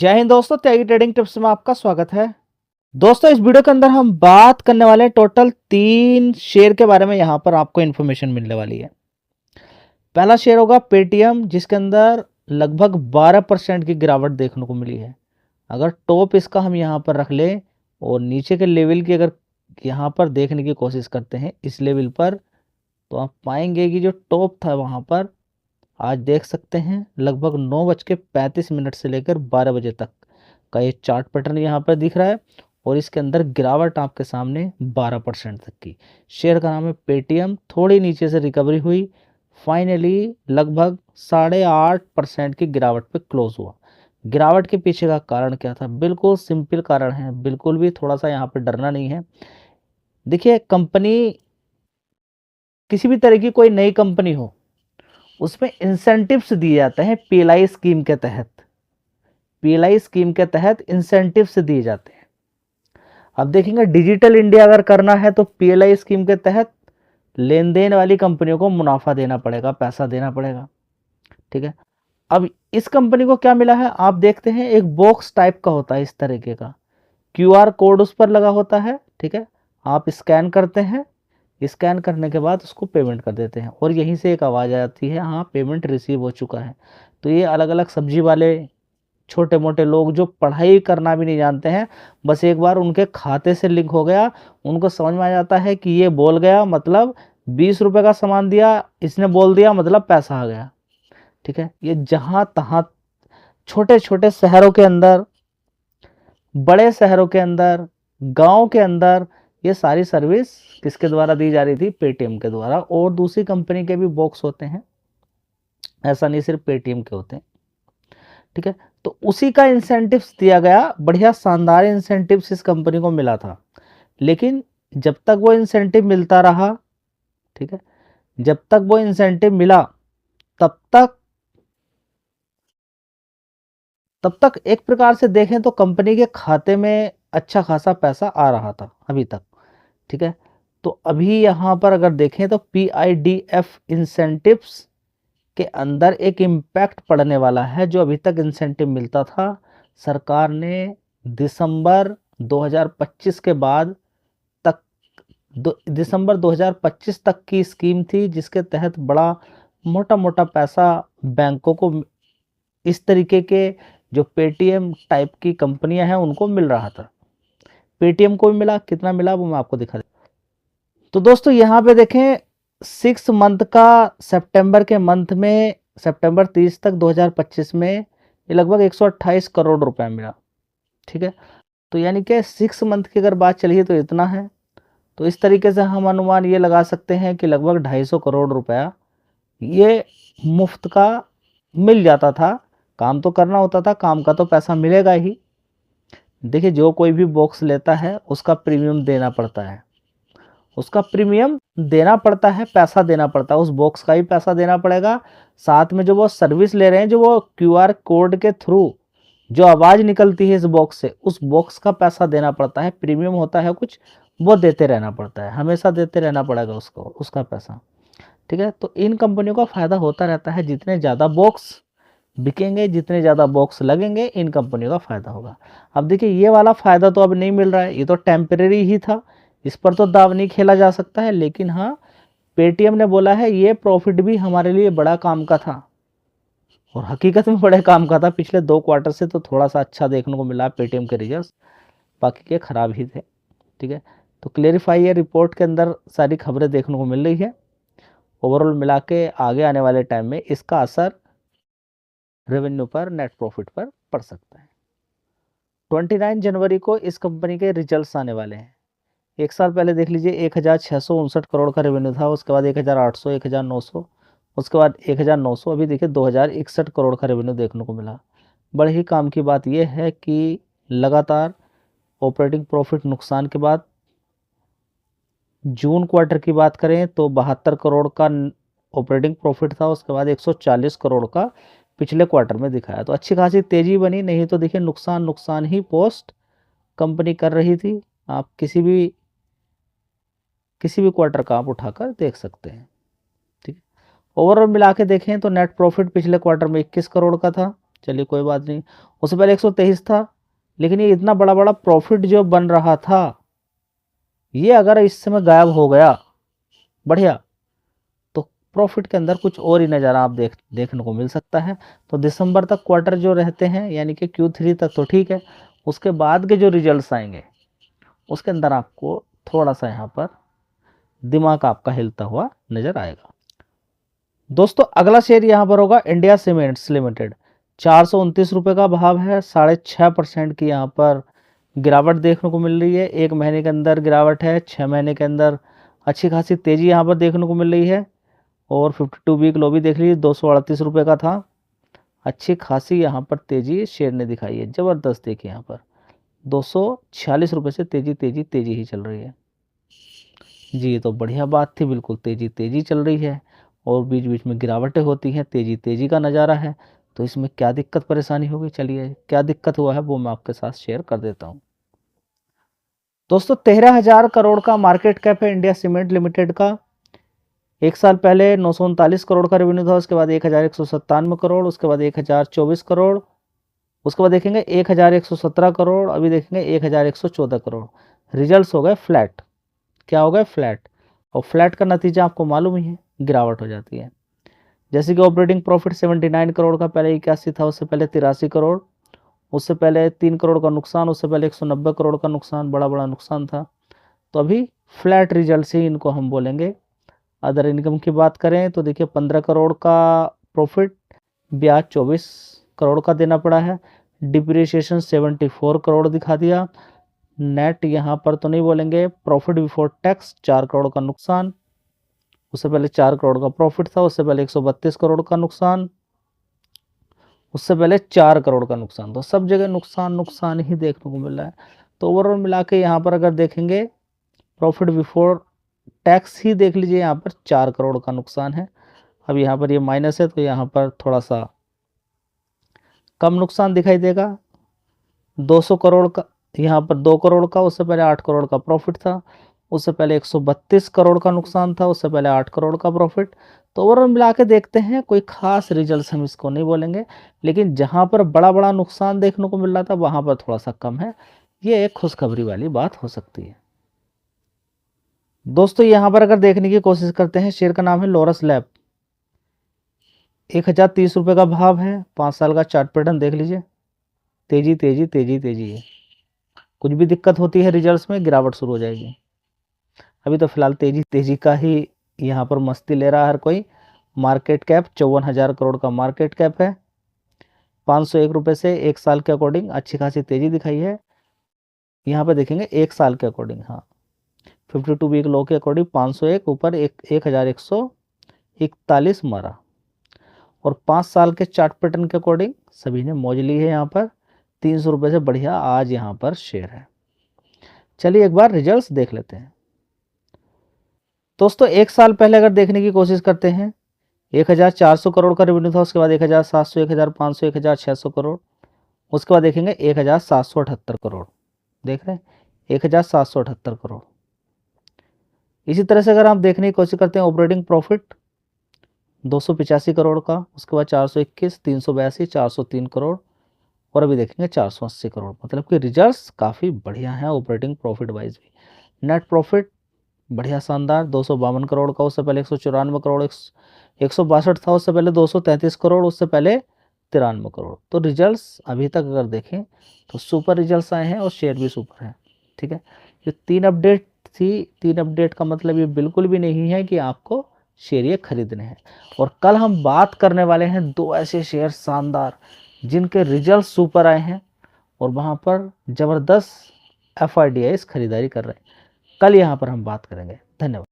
जय हिंद दोस्तों, त्यागी trading tips में आपका स्वागत है। दोस्तों, इस वीडियो के अंदर हम बात करने वाले हैं टोटल 3 शेयर के बारे में। यहाँ पर आपको इन्फॉर्मेशन मिलने वाली है। पहला शेयर होगा पेटीएम, जिसके अंदर लगभग 12% की गिरावट देखने को मिली है। अगर टॉप इसका हम यहाँ पर रख लें और नीचे के लेवल की अगर यहाँ पर देखने की कोशिश करते हैं इस लेवल पर, तो आप पाएंगे कि जो टॉप था वहाँ पर आज देख सकते हैं लगभग 9:35 से लेकर 12 बजे तक का ये चार्ट पैटर्न यहाँ पर दिख रहा है। और इसके अंदर गिरावट आपके सामने 12% तक की। शेयर का नाम है पेटीएम। थोड़ी नीचे से रिकवरी हुई, फाइनली लगभग 8.5% की गिरावट पे क्लोज हुआ। गिरावट के पीछे का कारण क्या था? बिल्कुल सिंपल कारण है, बिल्कुल भी थोड़ा सा यहाँ पे डरना नहीं है। देखिए, कंपनी किसी भी तरह की कोई नई कंपनी हो, उसमें इंसेंटिव्स दिए जाते हैं पीएलआई स्कीम के तहत। पीएलआई स्कीम के तहत इंसेंटिव्स दिए जाते हैं। अब देखेंगे, डिजिटल इंडिया अगर करना है तो पीएलआई स्कीम के तहत लेन देन वाली कंपनियों को मुनाफा देना पड़ेगा, पैसा देना पड़ेगा। ठीक है। अब इस कंपनी को क्या मिला है? आप देखते हैं एक बॉक्स टाइप का होता है इस तरीके का, क्यूआर कोड उस पर लगा होता है। ठीक है। आप स्कैन करते हैं, स्कैन करने के बाद उसको पेमेंट कर देते हैं और यहीं से एक आवाज़ आती है, हाँ पेमेंट रिसीव हो चुका है। तो ये अलग अलग सब्जी वाले छोटे मोटे लोग जो पढ़ाई करना भी नहीं जानते हैं, बस एक बार उनके खाते से लिंक हो गया, उनको समझ में आ जाता है कि ये बोल गया मतलब 20 रुपये का सामान दिया, इसने बोल दिया मतलब पैसा आ गया। ठीक है। ये जहाँ तहाँ छोटे छोटे शहरों के अंदर, बड़े शहरों के अंदर, गांव के अंदर ये सारी सर्विस किसके द्वारा दी जा रही थी? पेटीएम के द्वारा। और दूसरी कंपनी के भी बॉक्स होते हैं, ऐसा नहीं सिर्फ पेटीएम के होते हैं। ठीक है। तो उसी का इंसेंटिव्स दिया गया, बढ़िया शानदार इंसेंटिव्स इस कंपनी को मिला था। लेकिन जब तक वो इंसेंटिव मिलता रहा, ठीक है, जब तक वो इंसेंटिव मिला तब तक एक प्रकार से देखें तो कंपनी के खाते में अच्छा खासा पैसा आ रहा था अभी तक। ठीक है। तो अभी यहाँ पर अगर देखें तो पीआईडीएफ इंसेंटिव्स के अंदर एक इम्पैक्ट पड़ने वाला है। जो अभी तक इंसेंटिव मिलता था, सरकार ने दिसंबर 2025 के बाद तक, दिसंबर 2025 तक की स्कीम थी, जिसके तहत बड़ा मोटा मोटा पैसा बैंकों को इस तरीके के जो पेटीएम टाइप की कंपनियां हैं उनको मिल रहा था। पेटीएम को भी मिला, कितना मिला वो मैं आपको दिखा देता हूं। तो दोस्तों यहाँ पे देखें, 6 मंथ का, सितंबर के मंथ में, सितंबर 30 तक 2025 में ये लगभग 128 करोड़ रुपए मिला। ठीक है। तो यानी कि 6 मंथ की अगर बात चलिए तो इतना है। तो इस तरीके से हम अनुमान ये लगा सकते हैं कि लगभग 250 करोड़ रुपया ये मुफ्त का मिल जाता था। काम तो करना होता था, काम का तो पैसा मिलेगा ही। देखिए, जो कोई भी बॉक्स लेता है उसका प्रीमियम देना पड़ता है, उसका प्रीमियम देना पड़ता है, पैसा देना पड़ता है, उस बॉक्स का ही पैसा देना पड़ेगा। साथ में जो वो सर्विस ले रहे हैं, जो वो क्यूआर कोड के थ्रू जो आवाज़ निकलती है इस बॉक्स से, उस बॉक्स का पैसा देना पड़ता है। प्रीमियम होता है कुछ, वो देते रहना पड़ता है, हमेशा देते रहना पड़ेगा उसको, उसका पैसा। ठीक है। तो इन कंपनियों का फायदा होता रहता है, जितने ज़्यादा बॉक्स बिकेंगे, जितने ज़्यादा बॉक्स लगेंगे, इन कंपनियों का फ़ायदा होगा। अब देखिए, ये वाला फ़ायदा तो अब नहीं मिल रहा है, ये तो टेम्परेरी ही था, इस पर तो दाव नहीं खेला जा सकता है। लेकिन हाँ, पेटीएम ने बोला है ये प्रॉफिट भी हमारे लिए बड़ा काम का था, और हकीकत में बड़े काम का था। पिछले 2 क्वार्टर से तो थोड़ा सा अच्छा देखने को मिला पेटीएम के रिजल्ट, बाकी के खराब ही थे। ठीक है। तो क्लेरिफाई ये रिपोर्ट के अंदर सारी खबरें देखने को मिल रही है। ओवरऑल मिला के आगे आने वाले टाइम में इसका असर रेवेन्यू पर, नेट प्रॉफिट पर पड़ सकता है। 29 जनवरी को इस कंपनी के रिजल्ट्स आने वाले हैं। एक साल पहले देख लीजिए, 1659 करोड़ का रेवेन्यू था, उसके बाद 1800, 1900, उसके बाद 1900, अभी देखिए 2061 करोड़ का रेवेन्यू देखने को मिला। बड़े ही काम की बात यह है कि लगातार ऑपरेटिंग प्रॉफिट नुकसान के बाद जून क्वार्टर की बात करें तो 72 करोड़ का ऑपरेटिंग प्रॉफिट था, उसके बाद 140 करोड़ का पिछले क्वार्टर में दिखाया। तो अच्छी खासी तेजी बनी, नहीं तो देखिए नुकसान नुकसान ही पोस्ट कंपनी कर रही थी। आप किसी भी क्वार्टर का आप उठाकर देख सकते हैं। ठीक है। ओवरऑल मिला के देखें तो नेट प्रॉफिट पिछले क्वार्टर में 21 करोड़ का था, चलिए कोई बात नहीं। उससे पहले 123 था, लेकिन ये इतना बड़ा बड़ा प्रॉफिट जो बन रहा था, ये अगर इस समय गायब हो गया, बढ़िया, तो प्रॉफिट के अंदर कुछ और ही नज़ारा आप देखने को मिल सकता है। तो दिसंबर तक क्वार्टर जो रहते हैं, यानी कि Q3 तक तो ठीक है, उसके बाद के जो रिजल्ट्स आएंगे उसके अंदर आपको थोड़ा सा यहाँ पर दिमाग आपका हिलता हुआ नजर आएगा। दोस्तों अगला शेयर यहाँ पर होगा इंडिया सीमेंट्स लिमिटेड। 429 रुपये का भाव है, 6.5% की यहाँ पर गिरावट देखने को मिल रही है। एक महीने के अंदर गिरावट है, 6 महीने के अंदर अच्छी खासी तेज़ी यहाँ पर देखने को मिल रही है। और 52 वीक लो भी देख लीजिए, 238 रुपये का था। अच्छी खासी यहाँ पर तेज़ी शेयर ने दिखाई है, ज़बरदस्त। देखिए यहाँ पर 246 रुपये से तेज़ी तेज़ी तेज़ी ही चल रही है जी। ये तो बढ़िया बात थी, बिल्कुल तेज़ी तेज़ी चल रही है और बीच बीच में गिरावटें होती हैं, तेज़ी तेज़ी का नज़ारा है। तो इसमें क्या दिक्कत परेशानी होगी, चलिए क्या दिक्कत हुआ है वो मैं आपके साथ शेयर कर देता हूँ। दोस्तों 13,000 करोड़ का मार्केट कैप है इंडिया सीमेंट लिमिटेड का। एक साल पहले 939 करोड़ का रेवेन्यू था, उसके बाद 1,197 करोड़, उसके बाद 1,024 करोड़, उसके बाद देखेंगे 1,117 करोड़, अभी देखेंगे 1,114 करोड़। रिजल्ट्स हो गए फ्लैट। क्या हो गए? फ्लैट। और फ्लैट का नतीजा आपको मालूम ही है, गिरावट हो जाती है। जैसे कि ऑपरेटिंग प्रॉफिट 79 करोड़ का पहले 81 था, उससे पहले 83 करोड़, उससे पहले 3 करोड़ का नुकसान, उससे पहले 190 करोड़ का नुकसान, बड़ा बड़ा नुकसान था। तो अभी फ्लैट रिजल्ट से इनको हम बोलेंगे। अदर इनकम की बात करें तो देखिए 15 करोड़ का प्रॉफिट, ब्याज 24 करोड़ का देना पड़ा है, डिप्रिसिएशन 74 करोड़ दिखा दिया। नेट यहाँ पर तो नहीं बोलेंगे। प्रॉफिट बिफोर टैक्स 4 करोड़ का नुकसान, उससे पहले 4 करोड़ का प्रॉफिट था, उससे पहले 132 करोड़ का नुकसान, उससे पहले 4 करोड़ का नुकसान। तो सब जगह नुकसान नुकसान ही देखने को मिल रहा है। तो ओवरऑल मिला के यहाँ पर अगर देखेंगे प्रॉफिट बिफोर टैक्स ही देख लीजिए, यहाँ पर 4 करोड़ का नुकसान है। अब यहाँ पर ये माइनस है तो यहाँ पर थोड़ा सा कम नुकसान दिखाई देगा। 200 करोड़ का, यहाँ पर 2 करोड़ का, उससे पहले 8 करोड़ का प्रॉफिट था, उससे पहले 132 करोड़ का नुकसान था, उससे पहले 8 करोड़ का प्रॉफिट। तो ओवरऑल मिला के देखते हैं, कोई खास रिजल्ट हम इसको नहीं बोलेंगे, लेकिन जहाँ पर बड़ा बड़ा नुकसान देखने को मिल रहा था वहाँ पर थोड़ा सा कम है। ये एक खुशखबरी वाली बात हो सकती है। दोस्तों यहाँ पर अगर देखने की कोशिश करते हैं, शेयर का नाम है लोरस लैब। 1,030 रुपये का भाव है, 5 साल का चार्ट पैटर्न देख लीजिए, तेजी तेजी तेजी तेजी है। कुछ भी दिक्कत होती है रिजल्ट्स में, गिरावट शुरू हो जाएगी। अभी तो फिलहाल तेजी तेजी का ही यहाँ पर मस्ती ले रहा है हर कोई। मार्केट कैप 54,000 करोड़ का मार्केट कैप है। 501 रुपये से एक साल के अकॉर्डिंग अच्छी खासी तेजी दिखाई है। यहाँ पे देखेंगे एक साल के अकॉर्डिंग, हाँ 52 वीक लो के अकॉर्डिंग 501 ऊपर 1,141 मारा। और 5 साल के चार्ट पैटर्न के अकॉर्डिंग सभी ने मौज ली है। यहाँ पर 300 रुपये से बढ़िया आज यहाँ पर शेयर है। चलिए एक बार रिजल्ट्स देख लेते हैं। दोस्तों एक साल पहले अगर देखने की कोशिश करते हैं, 1,400 करोड़ का रेवेन्यू था, उसके बाद 1,700, 1,500, 1,600 करोड़, उसके बाद देखेंगे 1,778 करोड़। देख रहे हैं 1,778 करोड़। इसी तरह से अगर आप देखने की कोशिश करते हैं, ऑपरेटिंग प्रॉफिट 285 करोड़ का, उसके बाद 421, 382, 403 करोड़, और अभी देखेंगे 480 करोड़। मतलब कि रिजल्ट्स काफ़ी बढ़िया हैं ऑपरेटिंग प्रॉफिट वाइज भी। नेट प्रॉफिट बढ़िया शानदार 252 करोड़ का, उससे पहले 194 करोड़, 162 था, उससे पहले 233 करोड़, उससे पहले 93 करोड़। तो रिजल्ट्स अभी तक अगर देखें तो सुपर रिजल्ट्स आए हैं और शेयर भी सुपर है। ठीक है, ये 3 अपडेट थी। 3 अपडेट का मतलब ये बिल्कुल भी नहीं है कि आपको शेयर ये खरीदने हैं। और कल हम बात करने वाले हैं 2 ऐसे शेयर शानदार जिनके रिजल्ट सुपर आए हैं और वहाँ पर ज़बरदस्त FIDIs खरीदारी कर रहे हैं। कल यहाँ पर हम बात करेंगे। धन्यवाद।